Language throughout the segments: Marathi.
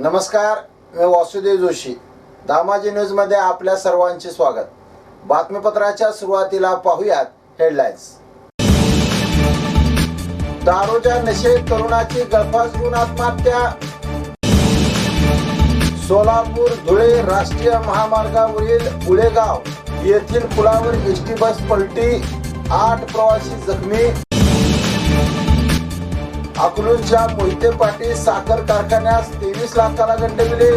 नमस्कार, मी वासुदेव जोशी. दामाजी न्यूजमध्ये आपल्या सर्वांचे स्वागत. बातमीपत्राच्या सुरुवातीला पाहूयात हेडलाईन्स. दारूच्या नशेत तरुणाची गळफास घेऊन आत्महत्या. सोलापूर धुळे राष्ट्रीय महामार्गावरील उळेगाव येथील पुलावर एसटी बस पलटी, 8 प्रवासी जखमी. अकलूजच्या मोहिते पाटील साखर कारखान्यास 23 लाखाला गंडविले.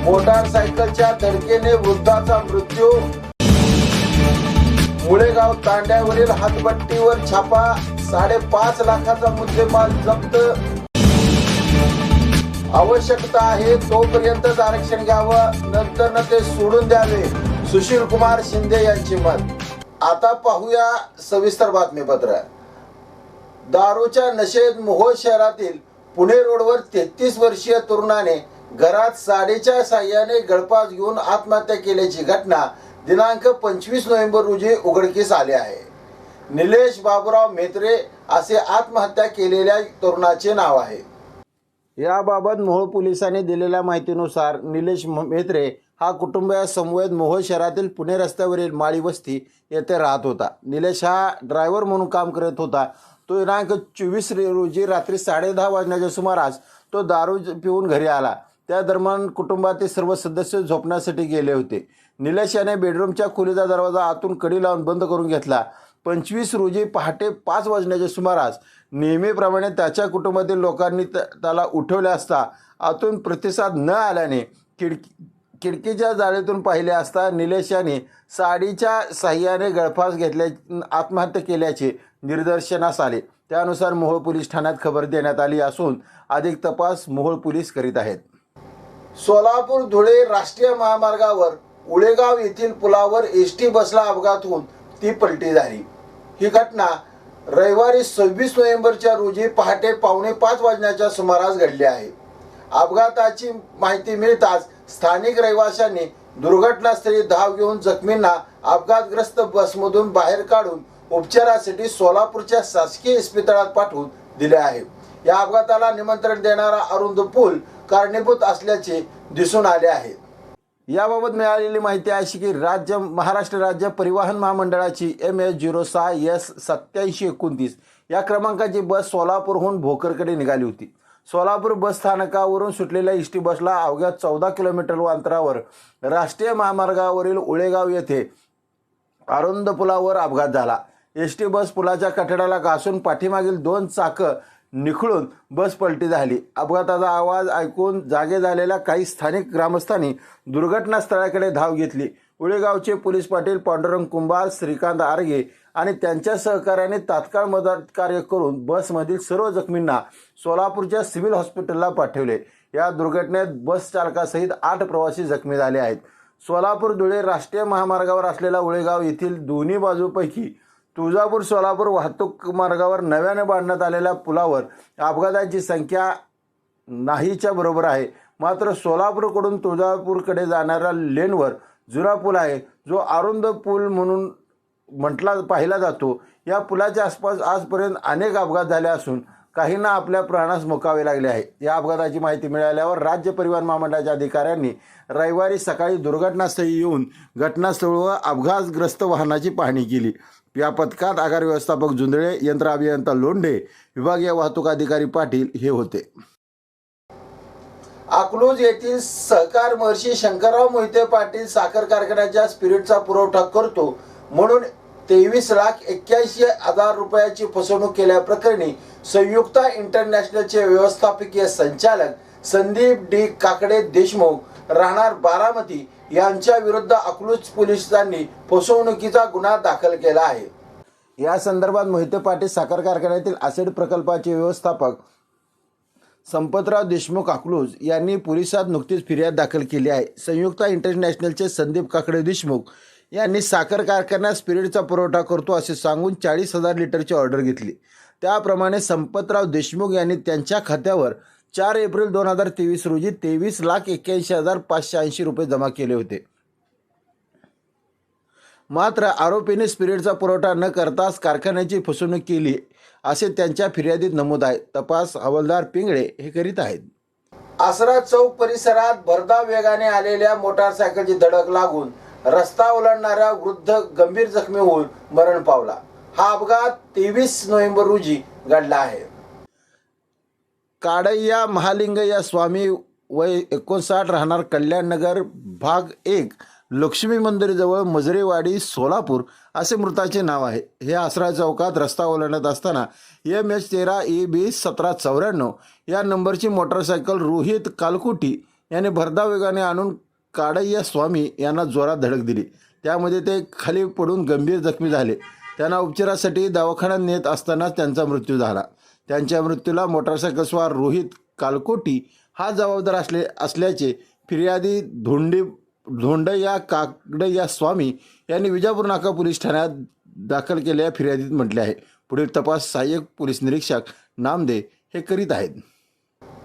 मोटारसायकलच्या धडकेने वृद्धाचा मृत्यू. मुळेगाव तांड्यावरील हातभट्टीवर छापा, 5.5 लाखाचा मुद्देमाल जप्त. आवश्यकता आहे तोपर्यंतच आरक्षण घ्यावं, नंतर ते सोडून द्यावे, सुशील कुमार शिंदे यांचे मत. आता पाहूया सविस्तर बातमीपत्र. दारूच्या नशेत मोहोळ शहरातील पुणे रोडवर 33 वर्षीय तरुणाने घरात साडीच्या साह्याने गळफास घेऊन आत्महत्या केल्याची घटना दिनांक 25 नोव्हेंबर रोजी उघडकीस आली आहे. निलेश बाबुराव मेत्रे असे आत्महत्या केलेल्या तरुणाचे नाव आहे. याबाबत मोहोळ पोलिसांनी दिलेल्या माहितीनुसार निलेश मेत्रे हा कुटुंबियासमवेत मोहोळ शहरातील पुणे रस्त्यावरील माळी वस्ती येथे राहत होता. निलेश हा ड्रायव्हर म्हणून काम करत होता. तो दिनांक 24 रोजी रात्री 10:30 वाजण्याच्या सुमारास तो दारू पिऊन घरी आला. त्या दरम्यान कुटुंबातील सर्व सदस्य झोपण्यासाठी गेले होते. निलेश याने बेडरूमच्या खोलीचा दरवाजा आतून कडी लावून बंद करून घेतला. 25 रोजी पहाटे 5 वाजण्याच्या सुमारास नेहमीप्रमाणे त्याच्या कुटुंबातील लोकांनी त्याला उठवले असता आतून प्रतिसाद न आल्याने खिडकीच्या जाळीतून पाहिले असता निलेश याने साडीच्या साह्याने गळफास घेतल्या आत्महत्या केल्याचे निदर्शनास आले. त्यानुसार मोहोळ पोलीस ठाण्यात खबर देण्यात आली असून अधिक तपास मोहोळ पोलीस करीत आहेत. सोलापूर धुळे राष्ट्रीय महामार्गावर उळेगाव येथील पुलावर एसटी बसला अपघात होऊन ती पलटी झाली. ही घटना रविवारी 26 नोव्हेंबरच्या रोजी पहाटे 4:45 वाजण्याच्या सुमारास घडली आहे. अपघाताची माहिती मिळताच स्थानिक रहिवाशांनी दुर्घटनास्थळी धाव घेऊन जखमींना अपघातग्रस्त बसमधून बाहेर काढून उपचारासाठी सोलापूरच्या शासकीय इस्पितळात पाठवून दिले आहे. या अपघाताला निमंत्रण देणारा अरुंद पूल कारणीभूत असल्याचे दिसून आले आहे. याबाबत मिळालेली माहिती अशी की महाराष्ट्र राज्य परिवहन महामंडळाची MS06S8729 या क्रमांकाची बस सोलापूरहून भोकरकडे निघाली होती. सोलापूर बस स्थानकावरून सुटलेल्या एसटी बसला अवघ्या 14 किलोमीटर अंतरावर राष्ट्रीय महामार्गावरील उळेगाव येथे अरुंद पुलावर अपघात झाला. एसटी बस पुलाच्या कठड्याला घासून पाठीमागील 2 चाकं निखळून बस पलटी झाली. अपघाताचा आवाज ऐकून जागे झालेल्या काही स्थानिक ग्रामस्थांनी दुर्घटनास्थळाकडे धाव घेतली. उळेगावचे पोलीस पाटील पांडुरंग कुंभार, श्रीकांत आरगे आणि त्यांच्या सहकार्याने तात्काळ मदत कार्य करून बसमधील सर्व जखमींना सोलापूरच्या सिव्हिल हॉस्पिटलला पाठवले. या दुर्घटनेत बस चालकासहित 8 प्रवासी जखमी झाले आहेत. सोलापूर धुळे राष्ट्रीय महामार्गावर असलेल्या उळेगाव येथील दोन्ही बाजूपैकी तुळजापूर सोलापूर वाहतूक मार्गावर नव्याने बांधण्यात आलेल्या पुलावर अपघातांची संख्या नाहीच्या बरोबर आहे. मात्र सोलापूरकडून तुळजापूरकडे जाणाऱ्या लेनवर जुना पूल आहे, जो अरुंद पूल म्हणून पाहिला जातो. या पुलाच्या आसपास आजपर्यंत अनेक अपघात झाले असून काहींना आपल्या प्राणास मुकावे लागले आहे. या अपघाताची माहिती मिळाल्यावर राज्य परिवहन महामंडळाच्या अधिकाऱ्यांनी रविवारी सकाळी दुर्घटनास्थळी येऊन घटनास्थळावर अपघातग्रस्त वाहनाची पाहणी केली. या पथकात आगार व्यवस्थापक जुंदळे, यंत्र अभियंता लोंढे, विभागीय वाहतूक अधिकारी पाटील हे होते. अकलूज येथील सहकार महर्षी शंकरराव मोहिते पाटील साखर कारखान्याच्या स्पिरिटचा पुरवठा करतो म्हणून 23,81,000 रुपयाची फसवणूक केल्याप्रकरणी संयुक्ता इंटरनॅशनलचे व्यवस्थापकीय संचालक संदीप डी काकडे देशमुख राहणार बारामती यांच्या विरुद्ध अकलूज पोलिसांनी फसवणुकीचा गुन्हा दाखल केला आहे. या संदर्भात मोहिते पाटील साखर कारखान्यातील ॲसिड प्रकल्पाचे व्यवस्थापक संपतराव देशमुख अकलूज यांनी पोलिसात नुकतीच फिर्याद दाखल केली आहे. संयुक्ता इंटरनॅशनलचे संदीप काकडे देशमुख यांनी साखर कारखान्यात स्पिरिटचा पुरवठा करतो असे सांगून 40,000 लिटरची ऑर्डर घेतली. त्याप्रमाणे संपतराव देशमुख यांनी त्यांच्या खात्यावर 4 एप्रिल 2023 रोजी 23,81,580 रुपये जमा केले होते. मात्र आरोपीने स्पिरिटचा पुरवठा न करताच कारखान्याची फसवणूक केली असे त्यांच्या फिर्यादीत नमूद आहे. तपास हवालदार पिंगळे हे करीत आहेत. आसरा चौक परिसरात भरधाव वेगाने आलेल्या मोटारसायकलची धडक लागून रस्ता ओलांडणारा वृद्ध गंभीर जखमी होऊन मरण पावला. हा अपघात 23 नोव्हेंबर रोजी घडला आहे. काडय्या महालिंगय्या स्वामी वय 59 राहणार कल्याणनगर भाग 1 लक्ष्मी मंदिरजवळ मजरेवाडी सोलापूर असे मृताचे नाव आहे. हे आसरा चौकात रस्ता ओलांडत असताना MH13 EB 1794 या नंबरची मोटरसायकल रोहित कालकुटी याने भरधाव वेगाने आणून काडय्या स्वामी यांना जोरात धडक दिली. त्यामध्ये ते खाली पडून गंभीर जखमी झाले. त्यांना उपचारासाठी दवाखान्यात नेत असतानाच त्यांचा मृत्यू झाला. त्यांच्या मृत्यूला मोटरसायकल स्वार रोहित कालकोटी हा जबाबदार असल्याचे फिर्यादी धोंडय्या काकडय्या स्वामी यांनी विजापूर नाका पोलीस ठाण्यात दाखल केलेल्या फिर्यादीत म्हटले आहे. पुढील तपास सहाय्यक पोलीस निरीक्षक नामदे हे करीत आहेत.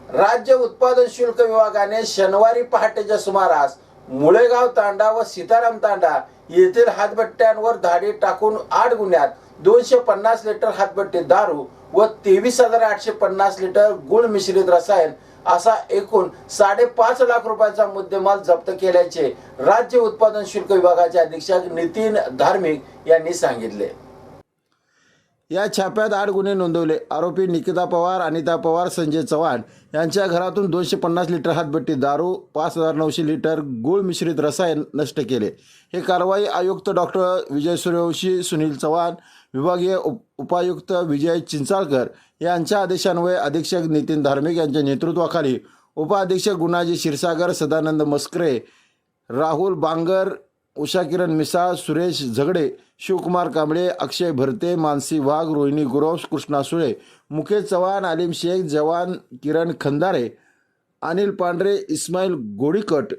राज्य उत्पादन शुल्क विभागाने शनिवारी पहाटेच्या सुमारास मुळेगाव तांडा व सीताराम तांडा येथील हातभट्ट्यांवर धाडी टाकून 8 गुन्ह्यात 250 लिटर हातभट्टी दारू व 23,850 लिटर गुळ मिश्रित रसायन असा एकूण 5.5 लाख रुपयांचा मुद्देमाल जप्त केल्याचे राज्य उत्पादन शुल्क विभागाचे अधीक्षक नितीन धार्मिक यांनी सांगितले. या छाप्यात 8 गुन्हे नोंदवले. आरोपी निकिता पवार, अनिता पवार, संजय चव्हाण यांच्या घरातून 250 लिटर हातभट्टी दारू, 5,900 लिटर गूळ मिश्रित रसायन नष्ट केले. हे कारवाई आयुक्त डॉक्टर विजय सूर्यवंशी, सुनील चव्हाण, विभागीय उपायुक्त विजय चिंचाळकर यांच्या आदेशान्वये अधीक्षक नितीन धार्मिक यांच्या नेतृत्वाखाली उपाधीक्षक गुणाजी क्षीरसागर, सदानंद मस्करे, राहुल बांगर, उषा किरण मिसाळ, सुरेश झगडे, शिवकुमार कांबळे, अक्षय भरते, मानसी वाघ, रोहिणी गुरव, कृष्णा सुळे, मुकेश चव्हाण, आलिम शेख, जवान किरण खंदारे, अनिल पांढरे, इस्माईल गोडीकट,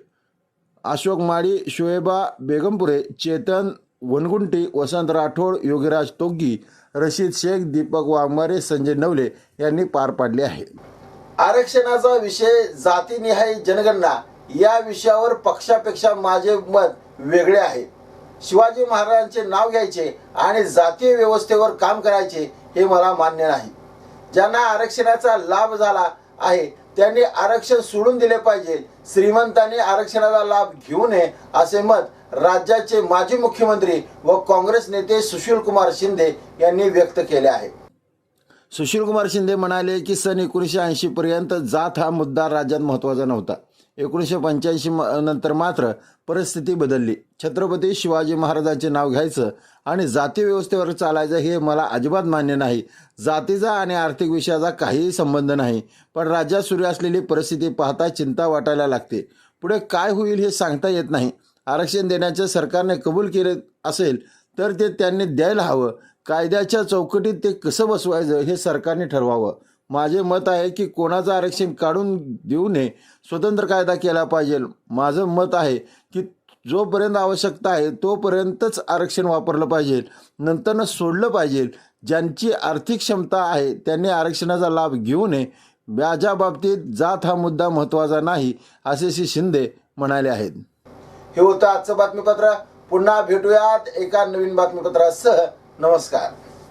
अशोक माळी, शोएबा बेगमपुरे, चेतन वनगुंटी, वसंत राठोड, योगीराज तोग्गी, रशीद शेख, दीपक वाघमारे, संजय नवले यांनी पार पाडले आहे. आरक्षणाचा विषय जातीनिहाय जनगणना या विषयावर पक्षापेक्षा माझे मत वेगळे आहे. शिवाजी महाराजांचे नाव घ्यायचे आणि जातीय व्यवस्थेवर काम करायचे हे मला मान्य नाही. ज्यांना आरक्षणाचा लाभ झाला आहे त्यांनी आरक्षण सोडून दिले पाहिजे. श्रीमंतांनी आरक्षणाचा लाभ घेऊ नये असे मत राज्याचे माजी मुख्यमंत्री व काँग्रेस नेते सुशीलकुमार शिंदे यांनी व्यक्त केले आहे. सुशीलकुमार शिंदे म्हणाले की सन 1980 पर्यंत जात हा मुद्दा राज्यात महत्त्वाचा नव्हता. 1985 नंतर मात्र परिस्थिती बदलली. छत्रपती शिवाजी महाराजांचे नाव घ्यायचं आणि जाती व्यवस्थेवर चालायचं हे मला अजिबात मान्य नाही. जातीचा आणि आर्थिक विषयाचा काहीही संबंध नाही. पण राज्यात सुरू असलेली परिस्थिती पाहता चिंता वाटायला लागते. पुढे काय होईल हे सांगता येत नाही. आरक्षण देण्याचे सरकारने कबूल केले असेल तर ते त्यांनी द्यायला हवं. कायद्याच्या चौकटीत ते कसं बसवायचं हे सरकारने ठरवावं. माझे मत आहे की कोणाचं आरक्षण काढून देऊ नये, स्वतंत्र कायदा केला पाहिजे. माझं मत आहे की जोपर्यंत आवश्यकता आहे तोपर्यंतच आरक्षण वापरलं पाहिजे, नंतरनं सोडलं पाहिजे. ज्यांची आर्थिक क्षमता आहे त्यांनी आरक्षणाचा लाभ घेऊ नये. माझ्या बाबतीत जात हा मुद्दा महत्त्वाचा नाही असे श्री शिंदे म्हणाले आहेत. हे होतं आजचं बातमीपत्र. पुन्हा भेटूयात एका नवीन बातमीपत्रासह. नमस्कार.